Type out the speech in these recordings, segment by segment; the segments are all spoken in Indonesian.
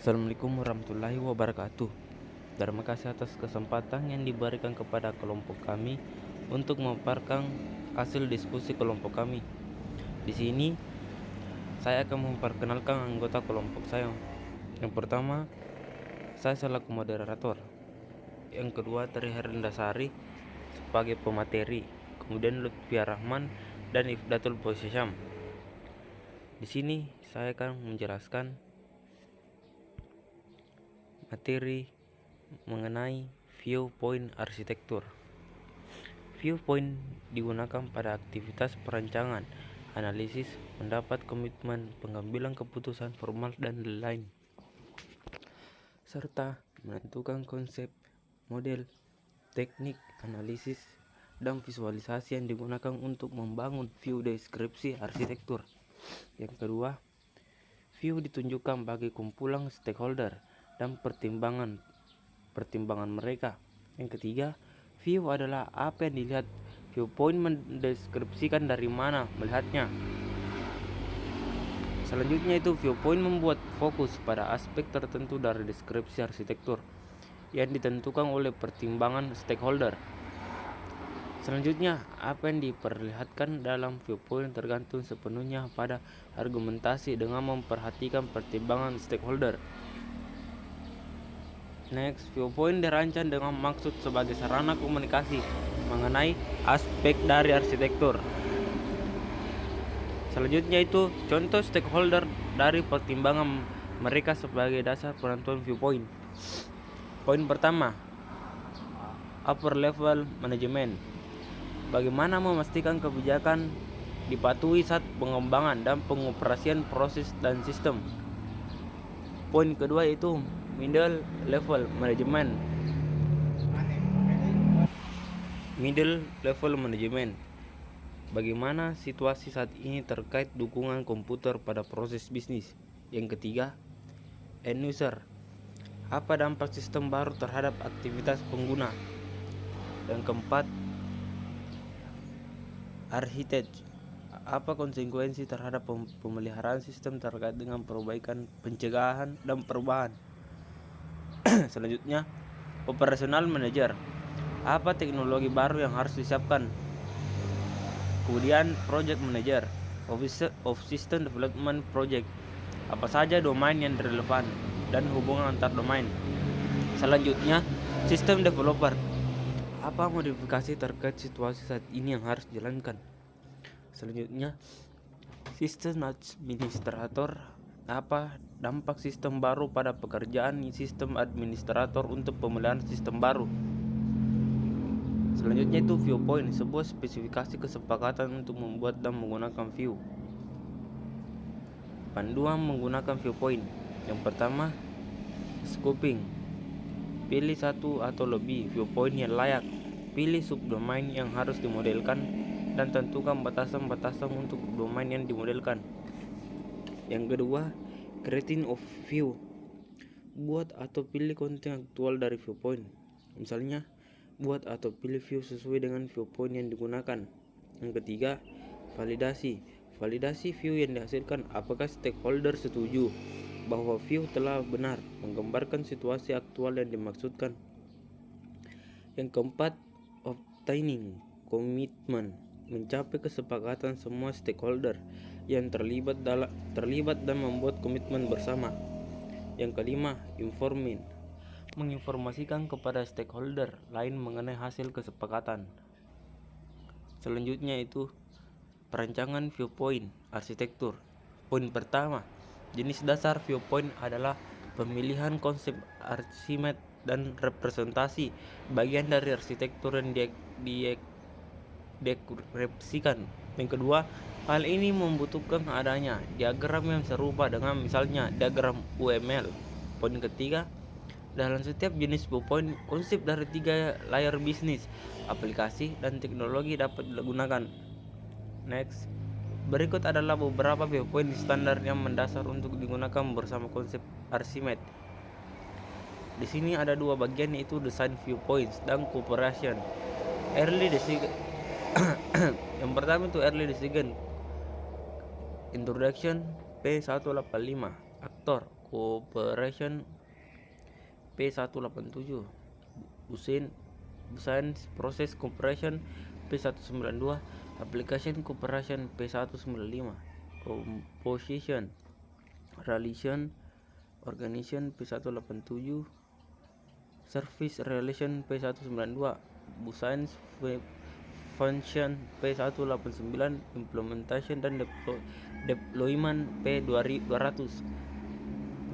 Assalamualaikum warahmatullahi wabarakatuh. Terima kasih atas kesempatan yang diberikan kepada kelompok kami untuk memaparkan hasil diskusi kelompok kami. Di sini saya akan memperkenalkan anggota kelompok saya. Yang pertama, saya selaku moderator. Yang kedua, Tri Herendasari sebagai pemateri. Kemudian Lutfia Rahman dan Ifdatul Posisam. Di sini saya akan menjelaskan materi mengenai viewpoint arsitektur. Viewpoint digunakan pada aktivitas perancangan, analisis, pendapat, komitmen, pengambilan keputusan formal dan lain, serta menentukan konsep, model, teknik, analisis, dan visualisasi yang digunakan untuk membangun view deskripsi arsitektur. Yang kedua, view ditunjukkan bagi kumpulan stakeholder dan pertimbangan mereka. Yang ketiga, view adalah apa yang dilihat. Viewpoint mendeskripsikan dari mana melihatnya. Selanjutnya itu viewpoint membuat fokus pada aspek tertentu dari deskripsi arsitektur yang ditentukan oleh pertimbangan stakeholder. Selanjutnya, apa yang diperlihatkan dalam viewpoint tergantung sepenuhnya pada argumentasi dengan memperhatikan pertimbangan stakeholder. Next, viewpoint dirancang dengan maksud sebagai sarana komunikasi mengenai aspek dari arsitektur. Selanjutnya itu contoh stakeholder dari pertimbangan mereka sebagai dasar penentuan viewpoint. Poin pertama, upper level management. Bagaimana memastikan kebijakan dipatuhi saat pengembangan dan pengoperasian proses dan sistem. Poin kedua itu middle level management. Middle level management. Bagaimana situasi saat ini terkait dukungan komputer pada proses bisnis. Yang ketiga, end user. Apa dampak sistem baru terhadap aktivitas pengguna. Dan keempat, architect. Apa konsekuensi terhadap pemeliharaan sistem terkait dengan perbaikan, pencegahan, dan perubahan. Selanjutnya, operational manager. Apa teknologi baru yang harus disiapkan. Kemudian project manager, officer of system development project. Apa saja domain yang relevan dan hubungan antar domain. Selanjutnya, system developer. Apa modifikasi terkait situasi saat ini yang harus dijalankan. Selanjutnya, sistem administrator. Apa dampak sistem baru pada pekerjaan sistem administrator untuk pemeliharaan sistem baru. Selanjutnya itu viewpoint, sebuah spesifikasi kesepakatan untuk membuat dan menggunakan view. Panduan menggunakan viewpoint. Yang pertama, scoping. Pilih satu atau lebih viewpoint yang layak. Pilih subdomain yang harus dimodelkan dan tentukan batasan-batasan untuk domain yang dimodelkan. Yang kedua, creating of view. Buat atau pilih konten aktual dari viewpoint. Misalnya, buat atau pilih view sesuai dengan viewpoint yang digunakan. Yang ketiga, validasi. Validasi view yang dihasilkan, apakah stakeholder setuju bahwa view telah benar menggambarkan situasi aktual yang dimaksudkan. Yang keempat, obtaining commitment. Mencapai kesepakatan semua stakeholder yang terlibat dan membuat komitmen bersama. Yang kelima, informing. Menginformasikan kepada stakeholder lain mengenai hasil kesepakatan. Selanjutnya itu perancangan viewpoint arsitektur. Poin pertama, jenis dasar viewpoint adalah pemilihan konsep arsimet dan representasi bagian dari arsitektur yang deskripsikan. Yang kedua, hal ini membutuhkan adanya diagram yang serupa dengan misalnya diagram UML. Poin ketiga, dalam setiap jenis viewpoint, konsep dari 3 layer bisnis, aplikasi, dan teknologi dapat digunakan. Next, berikut adalah beberapa viewpoint standar yang mendasar untuk digunakan bersama konsep arsimet. Di sini ada 2 bagian, yaitu design viewpoints dan cooperation. Early decision. Yang pertama itu early decision. Introduction P185. Aktor. Cooperation P187, Business Process Cooperation P192, Application Cooperation P195, Composition Relation Organization P187, Service Relation P192, Business Function P189, Implementation dan Deployment P200,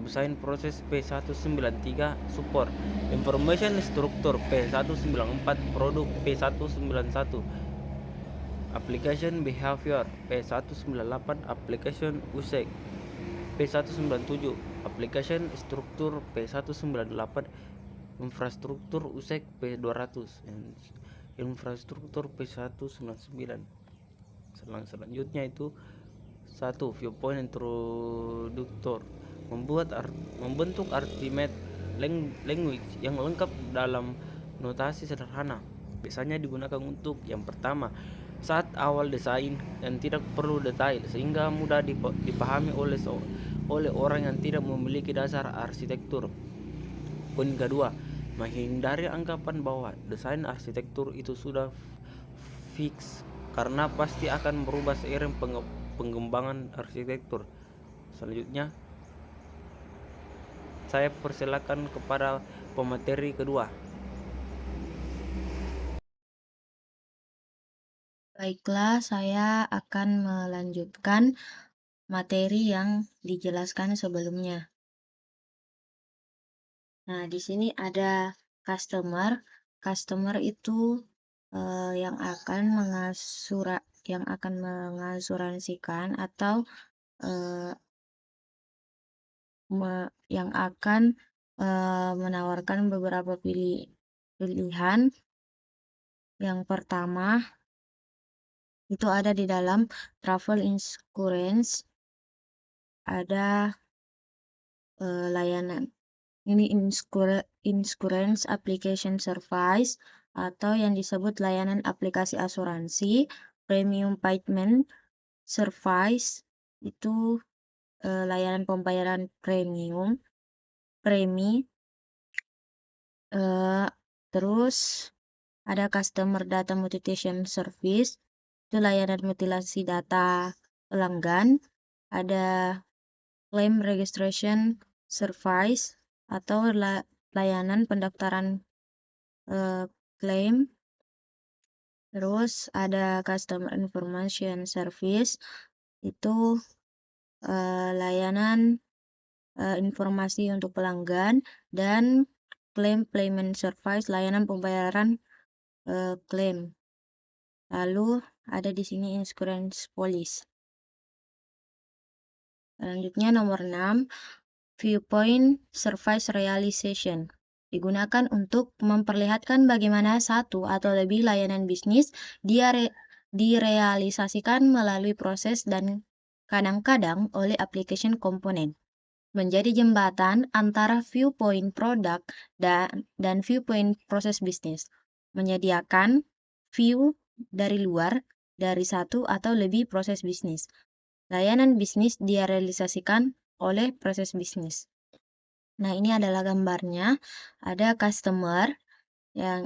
Design Proses P193, Support Information Structure P194, Produk P191, Application Behavior P198, Application Usage P197, Application Struktur P198, Infrastruktur Usage P200, Infrastruktur P199. Selanjutnya itu 1. Viewpoint Introductor, membentuk artimet language yang lengkap dalam notasi sederhana. Biasanya digunakan untuk yang pertama, saat awal desain yang tidak perlu detail sehingga mudah dipahami oleh orang yang tidak memiliki dasar arsitektur. Poin kedua, menghindari anggapan bahwa desain arsitektur itu sudah fix karena pasti akan berubah seiring pengembangan arsitektur. Selanjutnya, saya persilakan kepada pemateri kedua. Baiklah, saya akan melanjutkan materi yang dijelaskan sebelumnya. Nah, di sini ada customer. Customer itu yang akan mengasuransikan atau yang akan menawarkan beberapa pilihan. Yang pertama itu ada di dalam travel insurance, ada layanan ini insurance application service atau yang disebut layanan aplikasi asuransi. Premium payment service itu layanan pembayaran premi. Terus ada customer data mutation service, itu layanan mutilasi data pelanggan. Ada claim registration service atau layanan pendaftaran klaim. Terus ada customer information service, itu layanan informasi untuk pelanggan. Dan claim payment service, layanan pembayaran klaim. Lalu ada di sini insurance policy. Selanjutnya nomor 6, viewpoint service realization. Digunakan untuk memperlihatkan bagaimana satu atau lebih layanan bisnis direalisasikan melalui proses dan kadang-kadang oleh application komponen. Menjadi jembatan antara viewpoint produk dan viewpoint proses bisnis. Menyediakan view dari luar dari satu atau lebih proses bisnis. Layanan bisnis direalisasikan oleh proses bisnis. Nah, ini adalah gambarnya. Ada customer yang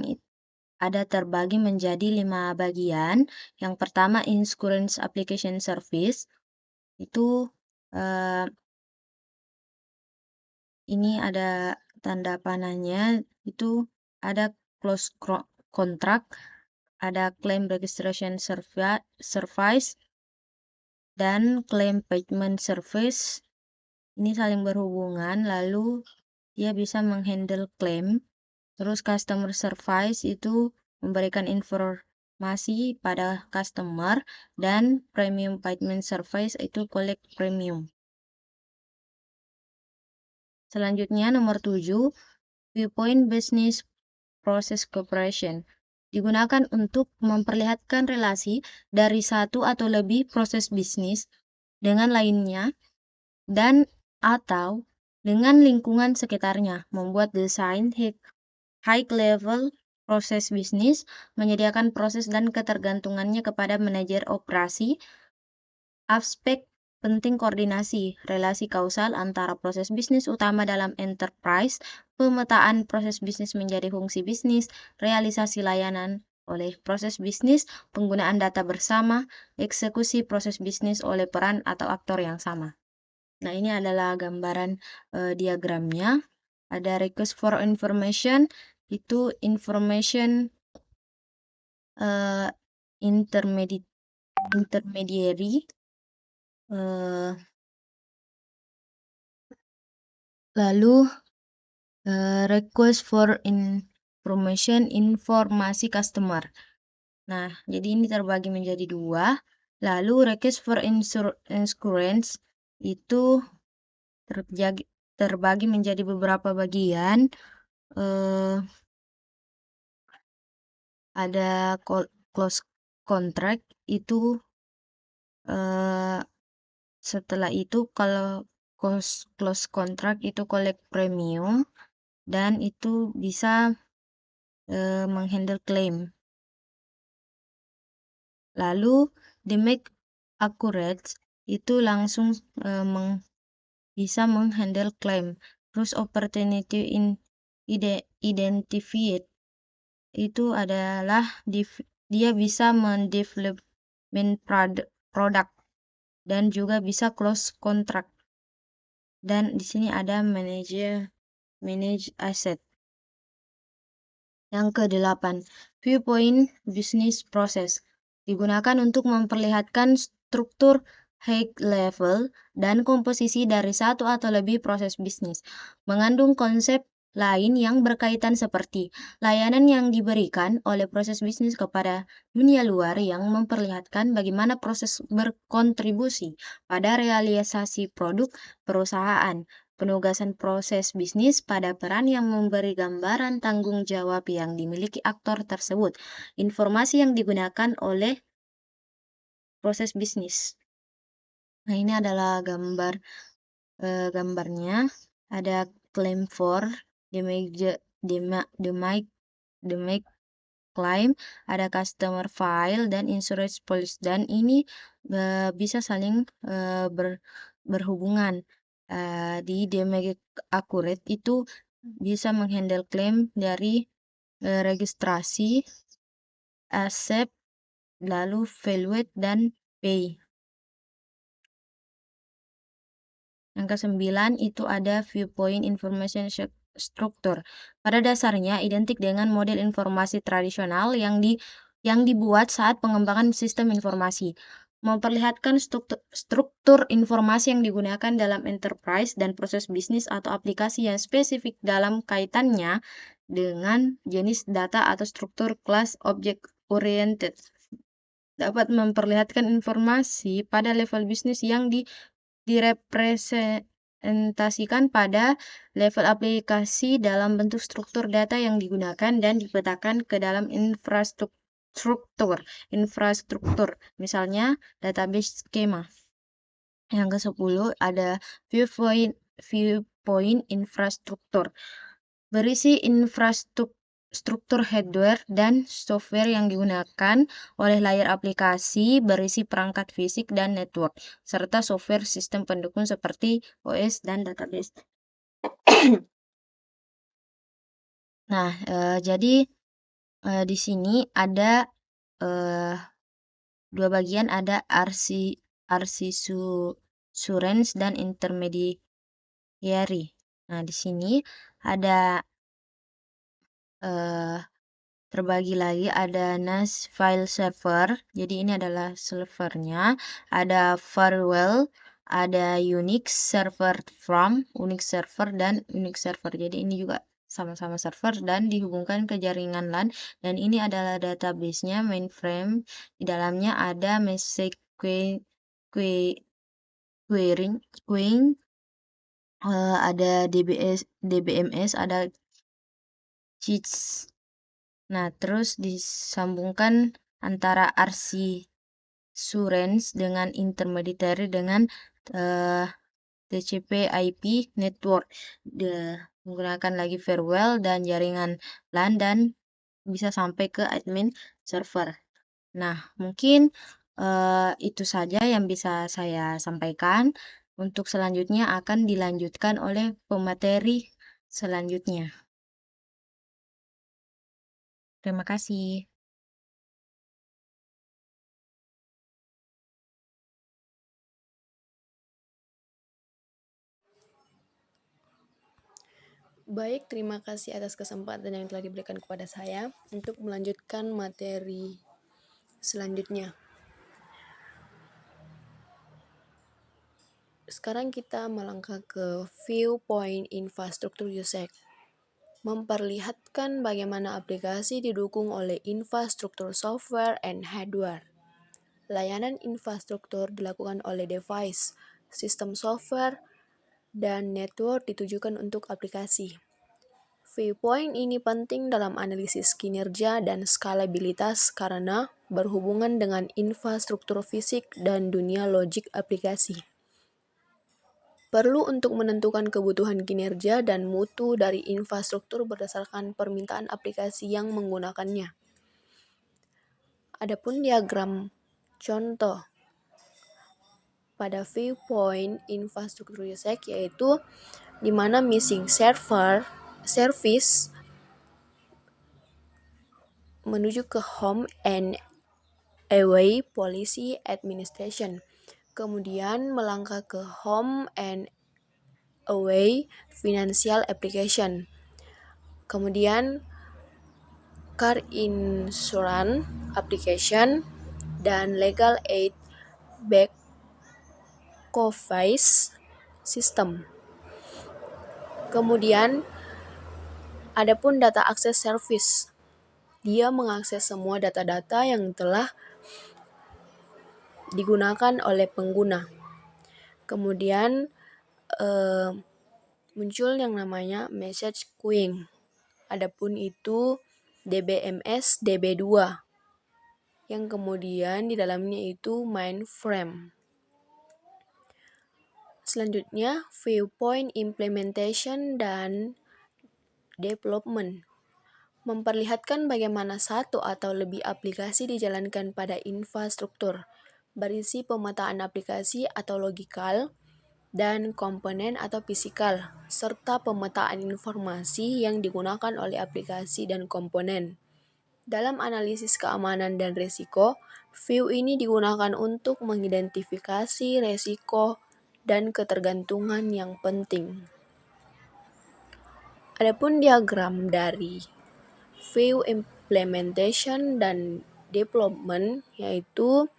ada terbagi menjadi 5 bagian. Yang pertama, insurance application service. Itu ini ada tanda panahnya. Itu ada close contract, ada claim registration service, dan claim payment service. Ini saling berhubungan, lalu dia bisa menghandle claim. Terus customer service itu memberikan informasi pada customer, dan premium payment service itu collect premium. Selanjutnya nomor 7, viewpoint business process cooperation. Digunakan untuk memperlihatkan relasi dari satu atau lebih proses bisnis dengan lainnya dan atau dengan lingkungan sekitarnya. Membuat desain high level proses bisnis, menyediakan proses dan ketergantungannya kepada manajer operasi, aspek penting koordinasi, relasi kausal antara proses bisnis utama dalam enterprise, pemetaan proses bisnis menjadi fungsi bisnis, realisasi layanan oleh proses bisnis, penggunaan data bersama, eksekusi proses bisnis oleh peran atau aktor yang sama. Nah, ini adalah gambaran diagramnya. Ada request for information, itu information intermediary, lalu request for information, informasi customer. Nah, jadi ini terbagi menjadi dua. Lalu request for insurance itu terbagi menjadi beberapa bagian. Ada close contract itu setelah itu kalau close contract itu collect premium dan itu bisa menghandle claim. Lalu the make accurate itu langsung bisa menghandle claim. Terus opportunity identified itu adalah dia bisa mendevelopment product dan juga bisa close contract. Dan di sini ada manage asset. Yang ke-8, viewpoint business process digunakan untuk memperlihatkan struktur high level dan komposisi dari satu atau lebih proses bisnis. Mengandung konsep lain yang berkaitan seperti layanan yang diberikan oleh proses bisnis kepada dunia luar yang memperlihatkan bagaimana proses berkontribusi pada realisasi produk perusahaan. Penugasan proses bisnis pada peran yang memberi gambaran tanggung jawab yang dimiliki aktor tersebut. Informasi yang digunakan oleh proses bisnis. Nah, ini adalah gambarnya. Ada claim for, the make claim, ada customer file dan insurance policy, dan ini bisa saling berhubungan. Di Demag Accurate itu bisa menghandle klaim dari registrasi, accept, lalu evaluate, dan pay. Yang ke-9 itu ada viewpoint information structure. Pada dasarnya identik dengan model informasi tradisional yang dibuat saat pengembangan sistem informasi. Memperlihatkan struktur informasi yang digunakan dalam enterprise dan proses bisnis atau aplikasi yang spesifik dalam kaitannya dengan jenis data atau struktur kelas object oriented. Dapat memperlihatkan informasi pada level bisnis yang direpresentasikan pada level aplikasi dalam bentuk struktur data yang digunakan dan dipetakan ke dalam infrastruktur, misalnya database skema. Yang ke-10 ada viewpoint infrastruktur. Berisi infrastruktur hardware dan software yang digunakan oleh layar aplikasi, berisi perangkat fisik dan network, serta software sistem pendukung seperti OS dan database. Nah, jadi di sini ada dua bagian, ada assurance dan intermediary. Nah, di sini ada terbagi lagi, ada NAS file server. Jadi ini adalah servernya. Ada firewall, ada Unix server Unix server dan Unix server. Jadi ini juga sama-sama server dan dihubungkan ke jaringan LAN. Dan ini adalah database-nya, mainframe. Di dalamnya ada message queuing, ada DBMS, ada cheats. Nah, terus disambungkan antara assurance dengan intermediary dengan TCP/IP network, menggunakan lagi firewall dan jaringan LAN dan bisa sampai ke admin server. Nah, mungkin Itu saja yang bisa saya sampaikan. Untuk selanjutnya akan dilanjutkan oleh pemateri selanjutnya. Terima kasih. Baik, terima kasih atas kesempatan yang telah diberikan kepada saya untuk melanjutkan materi selanjutnya. Sekarang kita melangkah ke viewpoint infrastruktur USEC. Memperlihatkan bagaimana aplikasi didukung oleh infrastruktur software and hardware. Layanan infrastruktur dilakukan oleh device, sistem software, dan network ditujukan untuk aplikasi. Viewpoint ini penting dalam analisis kinerja dan skalabilitas karena berhubungan dengan infrastruktur fisik dan dunia logik aplikasi. Perlu untuk menentukan kebutuhan kinerja dan mutu dari infrastruktur berdasarkan permintaan aplikasi yang menggunakannya. Adapun diagram contoh pada viewpoint infrastruktur USEC yaitu di mana missing service menuju ke home and away policy administration. Kemudian melangkah ke home and away financial application. Kemudian car insurance application dan legal aid back office system. Kemudian adapun data access service. Dia mengakses semua data-data yang telah digunakan oleh pengguna. Kemudian muncul yang namanya message queuing. Adapun itu DBMS DB2 yang kemudian di dalamnya itu mainframe. Selanjutnya viewpoint implementation dan development. Memperlihatkan bagaimana satu atau lebih aplikasi dijalankan pada infrastruktur, berisi pemetaan aplikasi atau logikal, dan komponen atau fisikal, serta pemetaan informasi yang digunakan oleh aplikasi dan komponen. Dalam analisis keamanan dan risiko, view ini digunakan untuk mengidentifikasi risiko dan ketergantungan yang penting. Adapun diagram dari view implementation dan development yaitu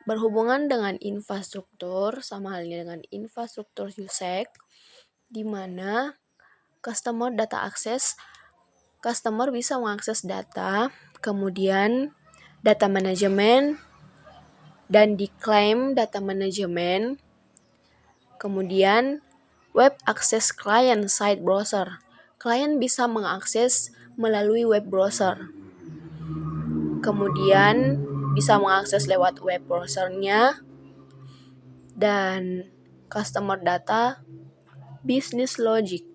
berhubungan dengan infrastruktur sama halnya dengan infrastruktur USEC di mana customer bisa mengakses data, kemudian data manajemen dan diklaim data manajemen, kemudian web access client side browser. Klien bisa mengakses melalui web browser. Kemudian bisa mengakses lewat web browsernya dan customer data business logic.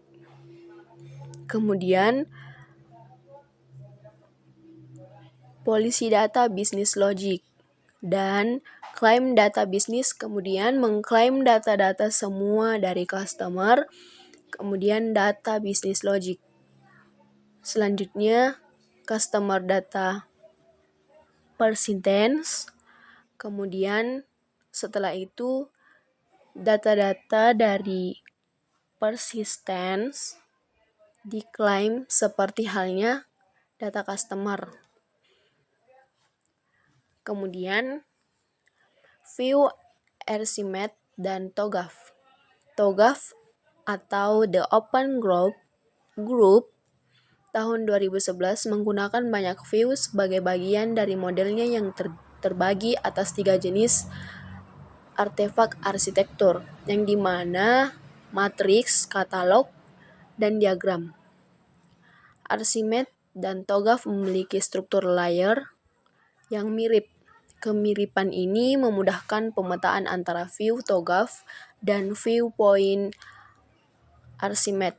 Kemudian policy data business logic dan claim data business, kemudian mengklaim data-data semua dari customer, kemudian data business logic. Selanjutnya customer data persistence, kemudian setelah itu data-data dari persistence diklaim seperti halnya data customer. Kemudian view Archimedes dan TOGAF. TOGAF atau The Open Group tahun 2011 menggunakan banyak view sebagai bagian dari modelnya yang terbagi atas 3 jenis artefak arsitektur, yang dimana matriks, katalog, dan diagram. Archimedes dan TOGAF memiliki struktur layer yang mirip. Kemiripan ini memudahkan pemetaan antara view TOGAF dan viewpoint Archimedes.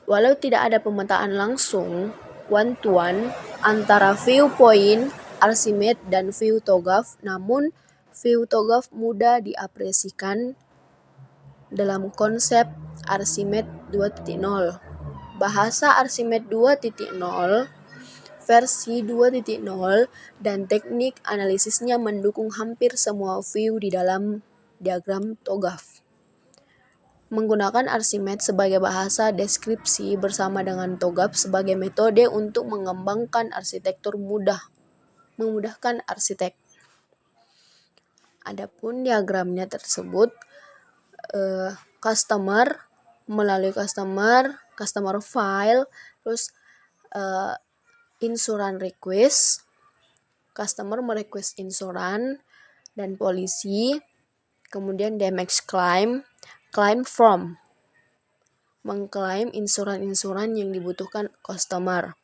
Walau tidak ada pemetaan langsung one-to-one, antara viewpoint, Archimedes, dan view TOGAF, namun view TOGAF mudah diapresiasikan dalam konsep Archimedes 2.0. Bahasa Archimedes 2.0 versi 2.0 dan teknik analisisnya mendukung hampir semua view di dalam diagram TOGAF. Menggunakan Archimedes sebagai bahasa deskripsi bersama dengan TOGAF sebagai metode untuk mengembangkan arsitektur memudahkan arsitek. Adapun diagramnya tersebut, melalui customer file, terus insurance request, customer merequest insurance, dan polisi, kemudian damage claim from, mengklaim insuran yang dibutuhkan customer,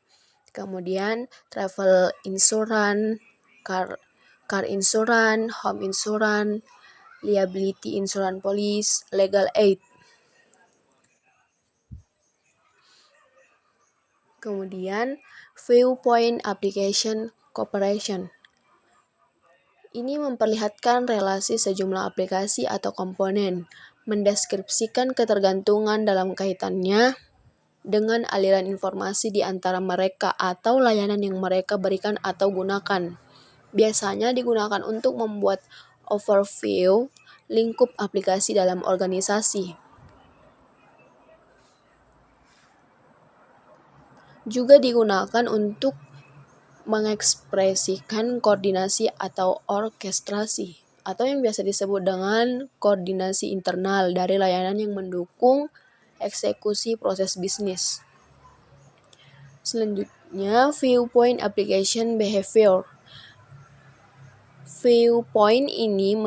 kemudian travel insurance, car insurance, home insurance, liability insurance police, legal aid. Kemudian viewpoint application cooperation. Ini memperlihatkan relasi sejumlah aplikasi atau komponen, mendeskripsikan ketergantungan dalam kaitannya dengan aliran informasi di antara mereka atau layanan yang mereka berikan atau gunakan. Biasanya digunakan untuk membuat overview lingkup aplikasi dalam organisasi. Juga digunakan untuk mengekspresikan koordinasi atau orkestrasi, atau yang biasa disebut dengan koordinasi internal dari layanan yang mendukung eksekusi proses bisnis. Selanjutnya, viewpoint application behavior. Viewpoint ini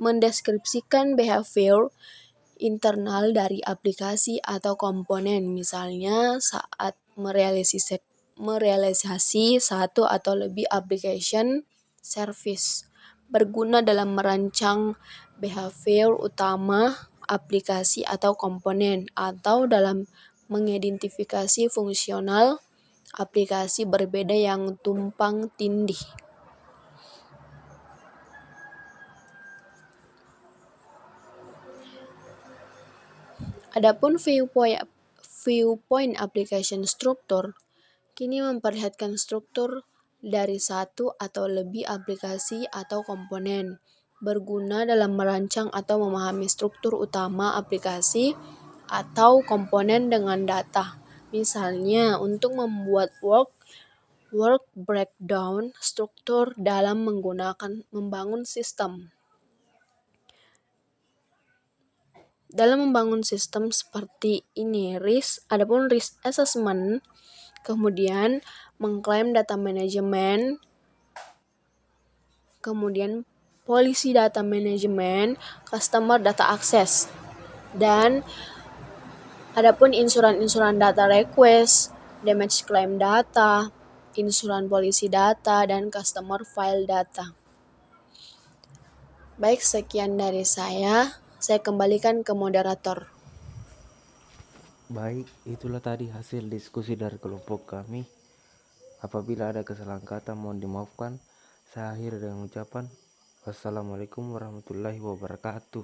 mendeskripsikan behavior internal dari aplikasi atau komponen, misalnya saat merealisasi satu atau lebih application service, berguna dalam merancang behavior utama aplikasi atau komponen, atau dalam mengidentifikasi fungsional aplikasi berbeda yang tumpang tindih. Adapun viewpoint application structure kini memperlihatkan struktur dari satu atau lebih aplikasi atau komponen, berguna dalam merancang atau memahami struktur utama aplikasi atau komponen dengan data. Misalnya, untuk membuat work breakdown struktur dalam membangun sistem. Dalam membangun sistem seperti ini, adapun risk assessment, kemudian mengklaim data manajemen, kemudian policy data manajemen, customer data access, dan adapun insuran data request, damage claim data, insuran polisi data, dan customer file data. Baik, sekian dari saya kembalikan ke moderator. Baik, itulah tadi hasil diskusi dari kelompok kami. Apabila ada kesalahan kata mohon dimaafkan. Saya akhiri dengan ucapan wassalamualaikum warahmatullahi wabarakatuh.